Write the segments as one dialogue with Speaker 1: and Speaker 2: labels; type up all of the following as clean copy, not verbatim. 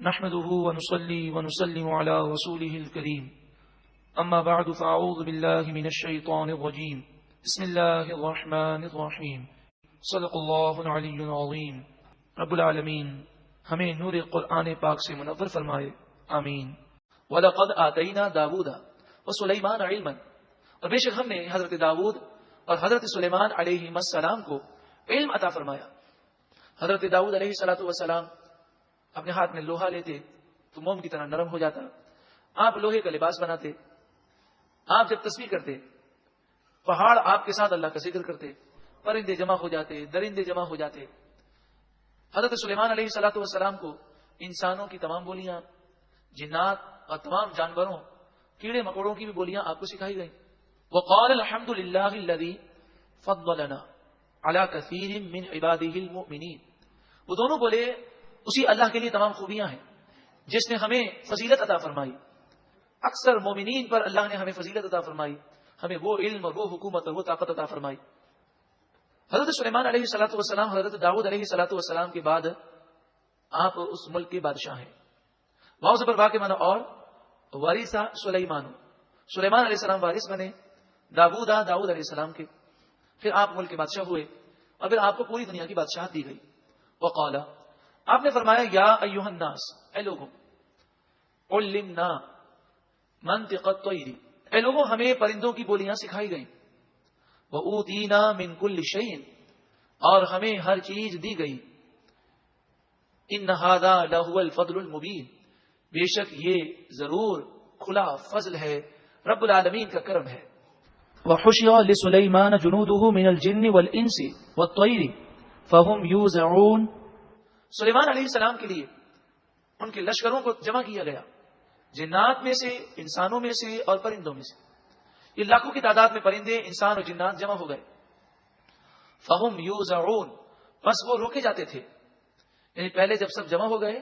Speaker 1: نحمده ونصلي ونسلم على رسوله الكريم أما بعد فأعوذ بالله من الشيطان الرجيم بسم الله الرحمن الرحيم صدق الله العلي العظيم رب العالمین ہمیں نور قرآن پاک سے منور فرمائے آمین۔ وَلَقَدْ آتَيْنَا دَاوُودَ وَسُلَيْمَانَ عِلْمًا، اور بے شک ہم نے حضرت داؤد اور حضرت سلیمان علیہ السلام کو علم عطا فرمایا۔ حضرت داؤد علیہ السلام اپنے ہاتھ میں لوہا لیتے تو موم کی طرح نرم ہو جاتا، آپ لوہے کا لباس بناتے، آپ جب تسبیح کرتے پہاڑ آپ کے ساتھ اللہ کا ذکر کرتے، پرندے جمع ہو جاتے، درندے جمع ہو جاتے۔ حضرت سلیمان علیہ السلام کو انسانوں کی تمام بولیاں، جنات اور تمام جانوروں، کیڑے مکوڑوں کی بھی بولیاں آپ کو سکھائی گئیں۔ وقال الحمد للہ الذی فضلنا علی کثیر من عبادہ المؤمنین، وہ دونوں بولے اسی اللہ کے لیے تمام خوبیاں ہیں جس نے ہمیں فضیلت عطا فرمائی، اکثر مومنین پر اللہ نے ہمیں فضیلت عطا فرمائی، ہمیں وہ علم اور وہ حکومت اور وہ طاقت عطا فرمائی۔ حضرت سلیمان علیہ السلام حضرت داؤد علیہ السلام کے بعد آپ اس ملک کے بادشاہ ہیں۔ واو زبر با کے معنی اور، وارثہ سلیمان، سلیمان علیہ السلام وارث بنے داؤد علیہ السلام کے، پھر آپ ملک کے بادشاہ ہوئے اور پھر آپ کو پوری دنیا کی بادشاہت دی گئی۔ وقال، آپ نے فرمایا یا ایھا الناس، اے لوگوں، علمنا منطق الطیر، اے لوگوں ہمیں پرندوں کی بولیاں سکھائی گئیں۔ وَأُوتِينَا مِن كُلِّ شَيْءٍ، اور ہمیں ہر چیز دی گئی۔ إِنَّ هَذَا لَهُوَ الْفَضْلُ الْمُبِينُ، بے شک یہ ضرور کھلا فضل ہے، رب العالمین کا کرم ہے۔ وَحُشِرَ لِسُلَيْمَانَ جُنُودُهُ مِنَ الْجِنِّ وَالْإِنسِ وَالطَّيْرِ فَهُمْ يُوزَعُونَ، سلیمان علیہ السلام کے لیے ان کے لشکروں کو جمع کیا گیا، جنات میں سے، انسانوں میں سے اور پرندوں میں سے۔ یہ لاکھوں کی تعداد میں پرندے، انسان اور جنات جمع ہو گئے۔ فَهُمْ يُوزَعُونَ، بس وہ روکے جاتے تھے، یعنی پہلے جب سب جمع ہو گئے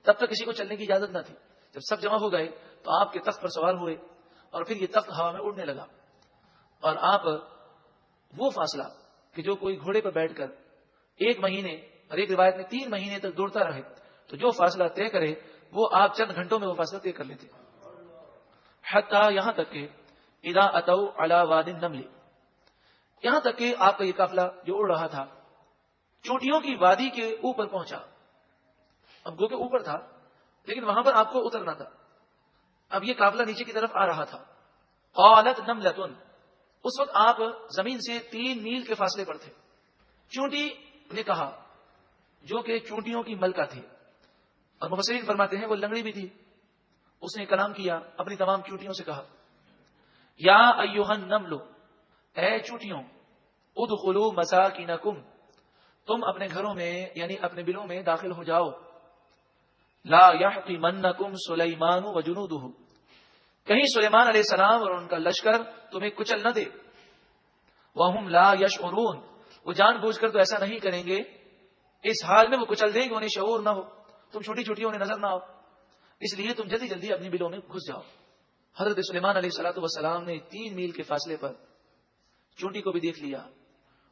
Speaker 1: تب تک کسی کو چلنے کی اجازت نہ تھی، جب سب جمع ہو گئے تو آپ کے تخت پر سوار ہوئے اور پھر یہ تخت ہوا میں اڑنے لگا، اور آپ وہ فاصلہ کہ جو کوئی گھوڑے پر بیٹھ کر 1 مہینے اور ایک روایت میں 3 مہینے تک دوڑتا رہے تو جو فاصلہ طے کرے وہ آپ چند گھنٹوں میں وہ فاصلہ طے کر لیتے۔ حتیٰ یہاں تک کہ اذا اتوا علی واد النمل، یہاں تک کہ آپ کا یہ قافلہ جو اڑ رہا تھا چونٹیوں کی وادی کے اوپر پہنچا۔ اب گو کے اوپر تھا لیکن وہاں پر آپ کو اترنا تھا، اب یہ قافلہ نیچے کی طرف آ رہا تھا۔ قالت نملۃ، اس وقت آپ زمین سے 3 میل کے فاصلے پر تھے۔ چونٹی نے کہا، جو کہ چونٹیوں کی ملکہ تھی، اور مفسرین فرماتے ہیں وہ لنگڑی بھی تھی، اس نے کلام کیا، اپنی تمام چونٹیوں سے کہا، یا ایھا النمل، اے چونٹیوں، ادخلوا مساکنکم، تم اپنے گھروں میں یعنی اپنے بلوں میں داخل ہو جاؤ۔ لا یحطمنکم سلیمان وجنودہ، کہیں سلیمان علیہ السلام اور ان کا لشکر تمہیں کچل نہ دے۔ وہم لا یشعرون، وہ جان بوجھ کر تو ایسا نہیں کریں گے، اس حال میں وہ کچل دیں گے انہیں شعور نہ ہو، تم چھوٹی چھوٹی انہیں نظر نہ آؤ، اس لیے تم جلدی جلدی اپنی بلوں میں گھس جاؤ۔ حضرت سلیمان علیہ السلام نے 3 میل کے فاصلے پر چونٹی کو بھی دیکھ لیا،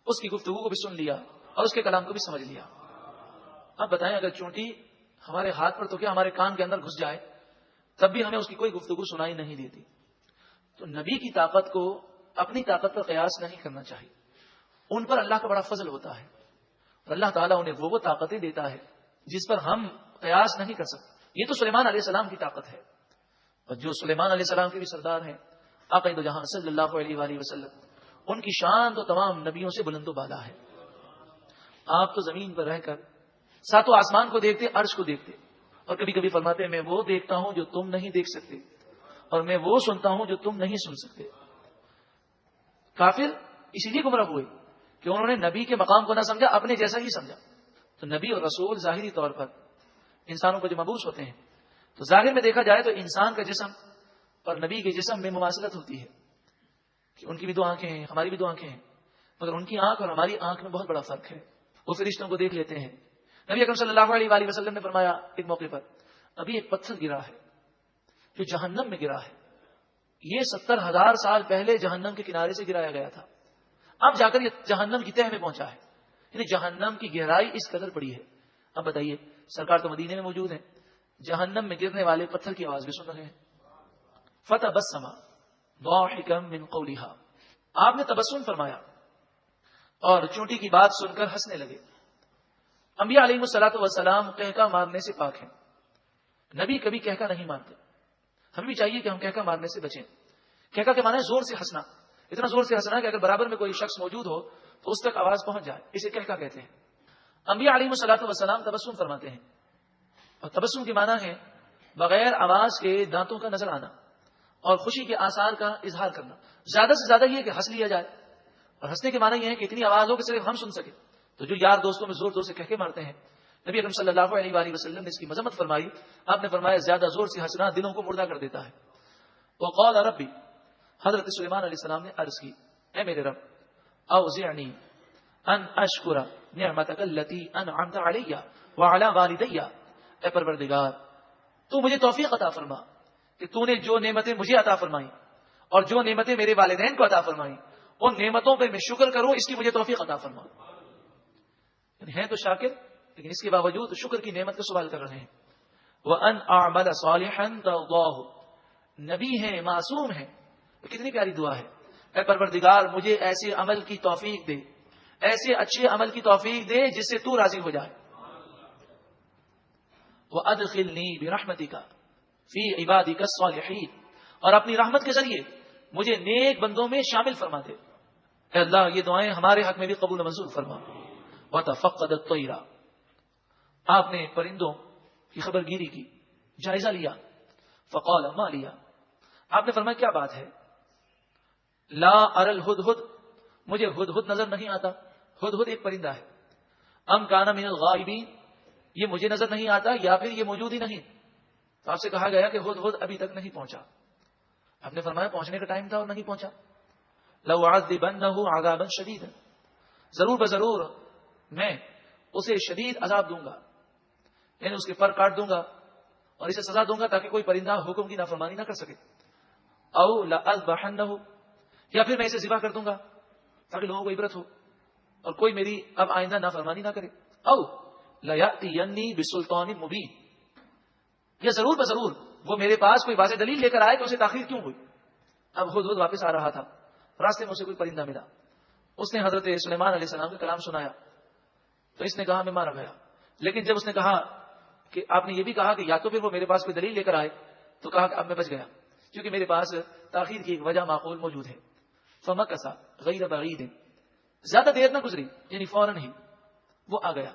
Speaker 1: اس کی گفتگو کو بھی سن لیا اور اس کے کلام کو بھی سمجھ لیا۔ اب بتائیں اگر چونٹی ہمارے ہاتھ پر تو کیا ہمارے کان کے اندر گھس جائے تب بھی ہمیں اس کی کوئی گفتگو سنائی نہیں دیتی۔ تو نبی کی طاقت کو اپنی طاقت پر قیاس نہیں کرنا چاہیے، ان پر اللہ کا بڑا فضل ہوتا ہے اور اللہ تعالیٰ انہیں وہ طاقتیں دیتا ہے جس پر ہم قیاس نہیں کر سکتے۔ یہ تو سلیمان علیہ السلام کی طاقت ہے، اور جو سلیمان علیہ السلام کے بھی سردار ہیں آقا دو جہاں صلی اللہ علیہ وآلہ وسلم، ان کی شان تو تمام نبیوں سے بلند و بالا ہے۔ آپ تو زمین پر رہ کر 7 آسمان کو دیکھتے، عرش کو دیکھتے، اور کبھی کبھی فرماتے ہیں میں وہ دیکھتا ہوں جو تم نہیں دیکھ سکتے، اور میں وہ سنتا ہوں جو تم نہیں سن سکتے۔ کافر اسی لیے گمراہ ہوئے کہ انہوں نے نبی کے مقام کو نہ سمجھا، اپنے جیسا ہی سمجھا۔ تو نبی اور رسول ظاہری طور پر انسانوں کو جو مبعوث ہوتے ہیں تو ظاہر میں دیکھا جائے تو انسان کا جسم اور نبی کے جسم میں مماثلت ہوتی ہے کہ ان کی بھی 2 آنکھیں ہیں، ہماری بھی 2 آنکھیں ہیں، مگر ان کی آنکھ اور ہماری آنکھ میں بہت بڑا فرق ہے۔ وہ فرشتوں کو دیکھ لیتے ہیں۔ نبی اکرم صلی اللہ علیہ وآلہ وسلم نے فرمایا ایک موقع پر، ابھی ایک پتھر گرا ہے جو جہنم میں گرا ہے، یہ 70,000 سال پہلے جہنم کے کنارے سے گرایا گیا تھا، اب جا کر یہ جہنم کی تہ میں پہنچا ہے، یعنی جہنم کی گہرائی اس قدر بڑی ہے۔ اب بتائیے، سرکار تو مدینے میں موجود ہیں، جہنم میں گرنے والے پتھر کی آواز بھی سن رہے ہیں. فتبسم ضاحكا من قولها. آپ نے تبسم فرمایا اور چونٹی کی بات سن کر ہنسنے لگے. انبیاء علیہ الصلوۃ والسلام کہکا مارنے سے پاک ہیں. نبی کبھی کہکا نہیں مارتے. ہمیں بھی چاہیے کہ ہم کہکا مارنے سے بچیں. کہکا کے معنی ہے زور سے ہنسنا. اتنا زور سے ہنسنا کہ اگر برابر میں کوئی شخص موجود ہو تو اس تک آواز پہنچ جائے. اسے کہکا کہتے ہیں. انبیاء علیہ الصلوۃ والسلام تبسم فرماتے ہیں. اور تبسم کے معنی ہے بغیر آواز کے دانتوں کا نظر آنا اور خوشی کے آثار کا اظہار کرنا. زیادہ سے زیادہ یہ کہ ہنس لیا جائے. اور ہنسنے کے معنی یہ ہے کہ اتنی آواز ہو کہ صرف ہم سن سکے. تو جو یار دوستوں میں زور زور سے کہکے مارتے ہیں، نبی اکرم صلی اللہ علیہ وآلہ وسلم نے اس کی مذمت فرمائی. آپ نے فرمایا زیادہ زور سے ہنسنا دلوں کو مردہ کر دیتا ہے. وقال ربی، حضرت سلیمان علیہ السلام نے عرض کی، اے میرے رب، اوزعنی ان اشکر نعمتک التی انعمت علی وعلی والدی. اے پروردگار، تو مجھے توفیق عطا فرما کہ تو نے جو نعمتیں مجھے عطا فرمائیں اور جو نعمتیں میرے والدین کو عطا فرمائیں ان نعمتوں پہ میں شکر کروں، اس کی مجھے توفیق عطا فرما. یعنی ہیں تو شاکر لیکن اس کے باوجود شکر کی نعمت کا سوال کر رہے ہیں. وَأَنْ أَعْمَلَ صَالِحًا تَرْضَاهُ، نبی ہیں، معصوم ہیں. کتنی پیاری دعا ہے. اے پروردگار، مجھے ایسے عمل کی توفیق دے، ایسے اچھے عمل کی توفیق دے جس سے تو راضی ہو جائے. وَأَدْخِلْنِي بِرَحْمَتِكَ فِي عِبَادِكَ الصَّالِحِينَ، اور اپنی رحمت کے ذریعے مجھے نیک بندوں میں شامل فرما دے. اے اللہ، یہ دعائیں ہمارے حق میں بھی قبول و منظور فرما. وَتَفَقَّدَ الطَّيْرَ، آپ نے پرندوں کی خبر گیری کی، جائزہ لیا. فقال ما لیا، آپ نے فرمایا کیا بات ہے. لا ارى الهدهد، مجھے ہدہد نظر نہیں آتا. ہدہد ایک پرندہ ہے. ام کان من الغائبین، یہ مجھے نظر نہیں آتا یا پھر یہ موجود ہی نہیں. تو آپ سے کہا گیا کہ ہدہد ابھی تک نہیں پہنچا. آپ نے فرمایا پہنچنے کا ٹائم تھا اور نہیں پہنچا. لو عذبنه عذابا شدیدا، ضرور بضرور میں اسے شدید عذاب دوں گا، یعنی اس کے پر کاٹ دوں گا اور اسے سزا دوں گا تاکہ کوئی پرندہ حکم کی نافرمانی نہ کر سکے. او لاذبحنه، یا پھر میں اسے ذبح کر دوں گا تاکہ لوگوں کو عبرت ہو اور کوئی میری اب آئندہ نافرمانی نہ کرے. او لیاتینی بسلطان مبین، یا ضرور بضرور وہ میرے پاس کوئی واضح دلیل لے کر آئے کہ اسے تاخیر کیوں ہوئی. اب ہدہد واپس آ رہا تھا، راستے میں اسے کوئی پرندہ ملا. اس نے حضرت سلیمان علیہ السلام کا کلام سنایا تو اس نے کہا میں مارا گیا. لیکن جب اس نے کہا کہ آپ نے یہ بھی کہا کہ یا تو پھر وہ میرے پاس کوئی دلیل لے کر آئے، تو کہا کہ اب میں بچ گیا کیونکہ میرے پاس تاخیر کی ایک وجہ معقول موجود ہے. فمکث غیر بعید، زیادہ دیر نہ گزری یعنی فوراً ہی وہ آ گیا.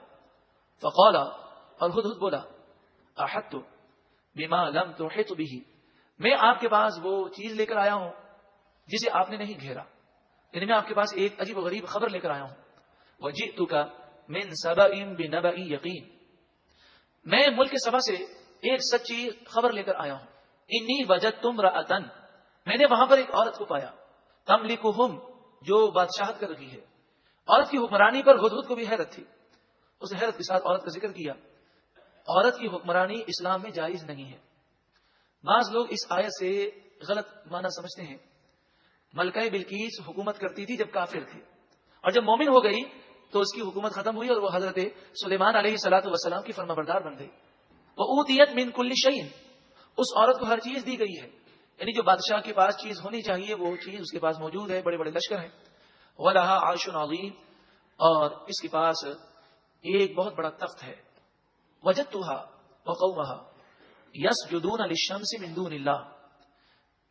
Speaker 1: فقال، اور ہدہد بولا، احطت بما لم تحط به، میں آپ کے پاس وہ چیز لے کر آیا ہوں جسے آپ نے نہیں گھیرا. یعنی میں آپ کے پاس ایک عجیب و غریب خبر لے کر آیا ہوں. وجئتک من سبأ بنبأ یقین، میں ملک سبا سے ایک سچی خبر لے کر آیا ہوں. انی وجدت امرأۃ، میں نے وہاں پر ایک عورت کو پایا. تملکہم، جو بادشاہت کر رہی ہے. عورت کی حکمرانی پر ہدہد کو بھی حیرت تھی. اس نے حیرت کے ساتھ عورت کا ذکر کیا. عورت کی حکمرانی اسلام میں جائز نہیں ہے. بعض لوگ اس آیت سے غلط معنی سمجھتے ہیں. ملکہ بلقیس حکومت کرتی تھی جب کافر تھی، اور جب مومن ہو گئی تو اس کی حکومت ختم ہوئی اور وہ حضرت سلیمان علیہ الصلوۃ والسلام کی فرما بردار بن گئی. وَأُوتِيَتْ مِن كُلِّ شَيْءٍ، اس عورت کو ہر چیز دی گئی ہے. یعنی جو بادشاہ کے پاس چیز ہونی چاہیے وہ چیز اس کے پاس موجود ہے. بڑے بڑے لشکر ہیں. وَلَهَا عَرْشٌ عَظِيمٌ، اور اس کے پاس ایک بہت بڑا تخت ہے. وَجَدتُّهَا وَقَوْمَهَا يَسْجُدُونَ لِلشَّمْسِ مِن دُونِ اللَّهِ،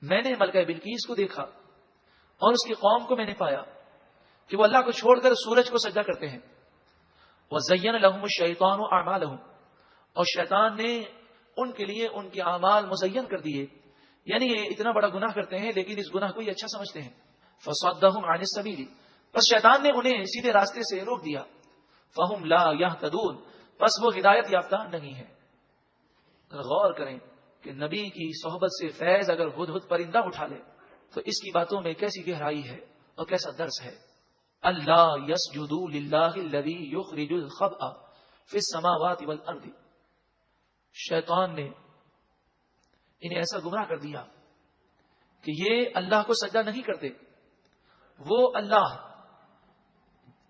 Speaker 1: میں نے ملکہ بلقیس کو دیکھا اور اس کی قوم کو میں نے پایا کہ وہ اللہ کو چھوڑ کر سورج کو سجدہ کرتے ہیں. وَزَيَّنَ لَهُمُ الشَّيْطَانُ أَعْمَالَهُمْ، اور شیطان نے ان کے لیے ان کے اعمال مزین کر دیے. یعنی یہ اتنا بڑا گناہ کرتے ہیں لیکن اس گناہ کو یہ اچھا سمجھتے ہیں. فَصَدَّهُمْ عَنِ السَّبِيلِ، بس شیطان نے انہیں سیدھے راستے سے روک دیا. فَهُمْ لَا يَهْتَدُونَ، بس وہ ہدایت یافتہ نہیں ہے. غور کریں کہ نبی کی صحبت سے فیض اگر ہدہد پرندہ اٹھا لے تو اس کی باتوں میں کیسی گہرائی ہے اور کیسا درس ہے. اللہ یسجدوا للہ الذی یخرج الخبء فی السماوات والارض، شیطان نے انہیں ایسا گمراہ کر دیا کہ یہ اللہ کو سجدہ نہیں کرتے. وہ اللہ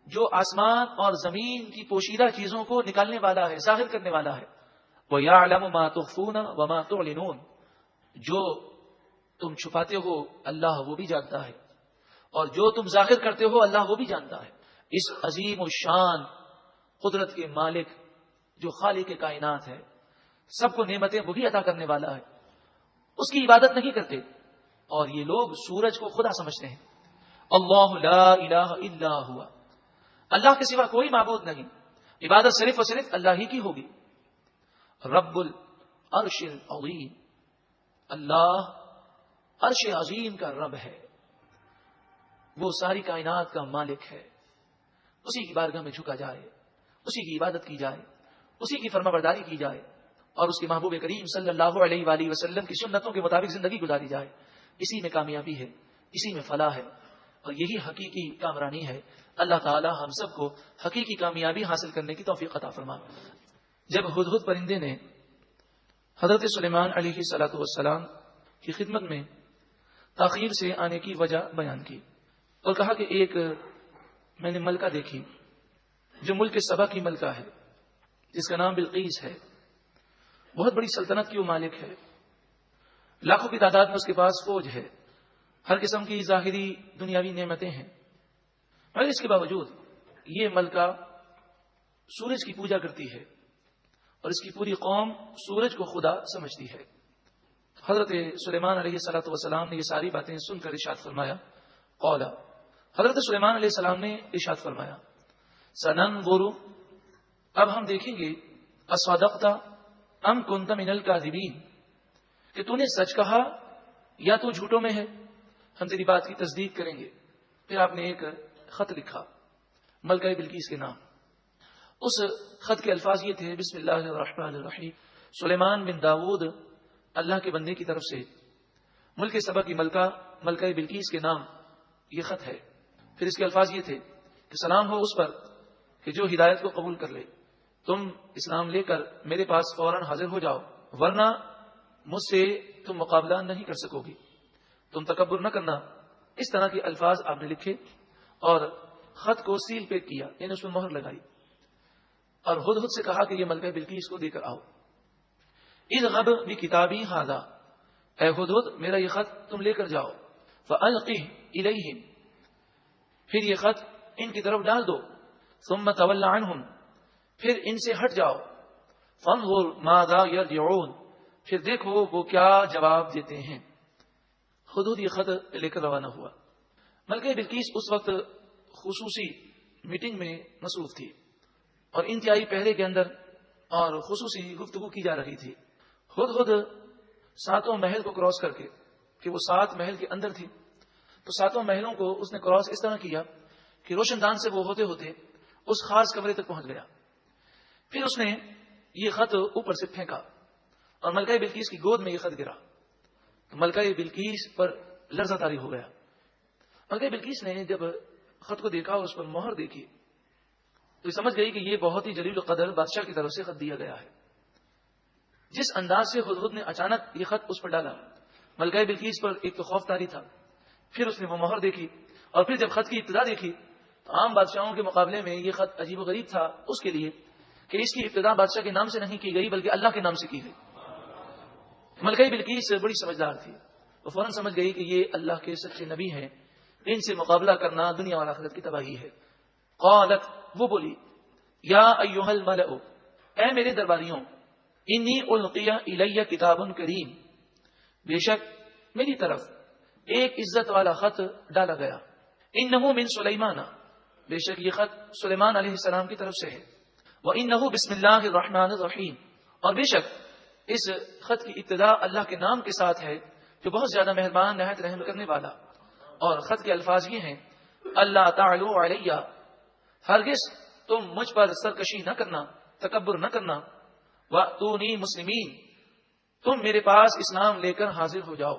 Speaker 1: جو آسمان اور زمین کی پوشیدہ چیزوں کو نکالنے والا ہے، ظاہر کرنے والا ہے، وَيَعْلَمُ مَا تُخْفُونَ وَمَا تُعْلِنُونَ، جو تم چھپاتے ہو اللہ وہ بھی جانتا ہے، اور جو تم ظاہر کرتے ہو اللہ وہ بھی جانتا ہے۔ اس عظیم الشان قدرت کے مالک جو خالق کائنات ہے، سب کو نعمتیں وہی عطا کرنے والا ہے، اس کی عبادت نہیں کرتے، اور یہ لوگ سورج کو خدا سمجھتے ہیں۔ اللہ لا الہ الا ہوا، اللہ کے سوا کوئی معبود نہیں، عبادت صرف اور صرف اللہ ہی کی ہوگی۔ رب العرش العظیم، اللہ عرش عظیم کا رب ہے، وہ ساری کائنات کا مالک ہے، اسی کی بارگاہ میں جھکا جائے، اسی کی عبادت کی جائے، اسی کی فرما برداری کی جائے، اور اس کے محبوب کریم صلی اللہ علیہ وآلہ وسلم کی سنتوں کے مطابق زندگی گزاری جائے، اسی میں کامیابی ہے، اسی میں فلاح ہے، اور یہی حقیقی کامرانی ہے۔ اللہ تعالی ہم سب کو حقیقی کامیابی حاصل کرنے کی توفیق عطا فرمائے۔ جب ہدہد پرندے نے حضرت سلیمان علیہ الصلوۃ والسلام کی خدمت میں تاخیر سے آنے کی وجہ بیان کی اور کہا کہ ایک میں نے ملکہ دیکھی جو ملک سبا کی ملکہ ہے، جس کا نام بلقیس ہے، بہت بڑی سلطنت کی وہ مالک ہے، لاکھوں کی تعداد میں اس کے پاس فوج ہے، ہر قسم کی ظاہری دنیاوی نعمتیں ہیں، مگر اس کے باوجود یہ ملکہ سورج کی پوجا کرتی ہے اور اس کی پوری قوم سورج کو خدا سمجھتی ہے۔ حضرت سلیمان علیہ الصلوۃ والسلام نے یہ ساری باتیں سن کر ارشاد فرمایا، قال، حضرت سلیمان علیہ السلام نے ارشاد فرمایا، سننظر، اب ہم دیکھیں گے، اصدقت ام کنت من الکاذبین، کہ تو نے سچ کہا یا تو جھوٹوں میں ہے، ہم تیری بات کی تصدیق کریں گے۔ پھر آپ نے ایک خط لکھا ملکہ بلقیس کے نام، اس خط کے الفاظ یہ تھے، بسم اللہ الرحمن الرحیم، سلیمان بن داود اللہ کے بندے کی طرف سے ملک سبا کی ملکہ بلقیس کے نام یہ خط ہے۔ پھر اس کے الفاظ یہ تھے کہ سلام ہو اس پر کہ جو ہدایت کو قبول کر لے، تم اسلام لے کر میرے پاس فوراً حاضر ہو جاؤ، ورنہ مجھ سے تم مقابلہ نہیں کر سکو گی، تم تکبر نہ کرنا۔ اس طرح کے الفاظ آپ نے لکھے اور خط کو سیل پیک کیا، یعنی اس میں مہر لگائی، اور ہدہد سے کہا کہ یہ ملکہ بلقیس کو دے کر آؤ۔ اذهب بکتابی ھذا، اے ہدہد میرا یہ خط تم لے کر جاؤ، فألقه الیہم، پھر یہ خط ان کی طرف ڈال دو، ثم تول عنہم، پھر ان سے ہٹ جاؤ، فانظر ماذا یرجعون، پھر دیکھو وہ کیا جواب دیتے ہیں۔ ہدہد یہ خط لے کر روانہ ہوا۔ ملکہ بلقیس اس وقت خصوصی میٹنگ میں مصروف تھی اور انتہائی پہرے کے اندر اور خصوصی گفتگو کی جا رہی تھی۔ ہدہد ساتوں محل کو کراس کر کے، کہ وہ 7 محل کے اندر تھی، تو 7 محلوں کو اس نے کراس اس طرح کیا کہ روشن دان سے وہ ہوتے ہوتے اس خاص کمرے تک پہنچ گیا۔ پھر اس نے یہ خط اوپر سے پھینکا اور ملکہ بلقیس کی گود میں یہ خط گرا، تو ملکہ بلقیس پر لرزہ طاری ہو گیا۔ ملکہ بلقیس نے جب خط کو دیکھا اور اس پر مہر دیکھی تو سمجھ گئی کہ یہ بہت ہی جلیل القدر بادشاہ کی طرف سے خط دیا گیا ہے۔ جس انداز سے ہدہد نے اچانک یہ خط اس پر ڈالا، ملکہ بلقیس پر ایک تو خوف طاری تھا، پھر اس نے وہ مہر دیکھی، اور پھر جب خط کی ابتدا دیکھی تو عام بادشاہوں کے مقابلے میں یہ خط عجیب و غریب تھا اس کے لیے کہ اس کی ابتدا بادشاہ کے نام سے نہیں کی گئی بلکہ اللہ کے نام سے کی گئی۔ ملکہ بلقیس بڑی سمجھدار تھی، وہ فوراً سمجھ گئی کہ یہ اللہ کے سچے نبی ہیں، ان سے مقابلہ کرنا دنیا اور آخرت کی تباہی ہے۔ قالت، وہ بولی، یا ایھا الملأ، اے میرے درباریوں، انی القی الی کتاب کریم، بے شک میری طرف ایک عزت والا خط ڈالا گیا، انہ من سلیمان، بے شک یہ خط سلیمان علیہ السلام کی طرف سے ہے، وانہ بسم اللہ الرحمن الرحیم، اور بے شک اس خط کی ابتدا اللہ کے نام کے ساتھ ہے جو بہت زیادہ مہربان نہایت رحم کرنے والا، اور خط کے الفاظ یہ ہیں، اللہ تعلو علیہ، ہرگز تم مجھ پر سرکشی نہ کرنا، تکبر نہ کرنا، وَأْتُونِي مسلمین، تم میرے پاس اسلام لے کر حاضر ہو جاؤ۔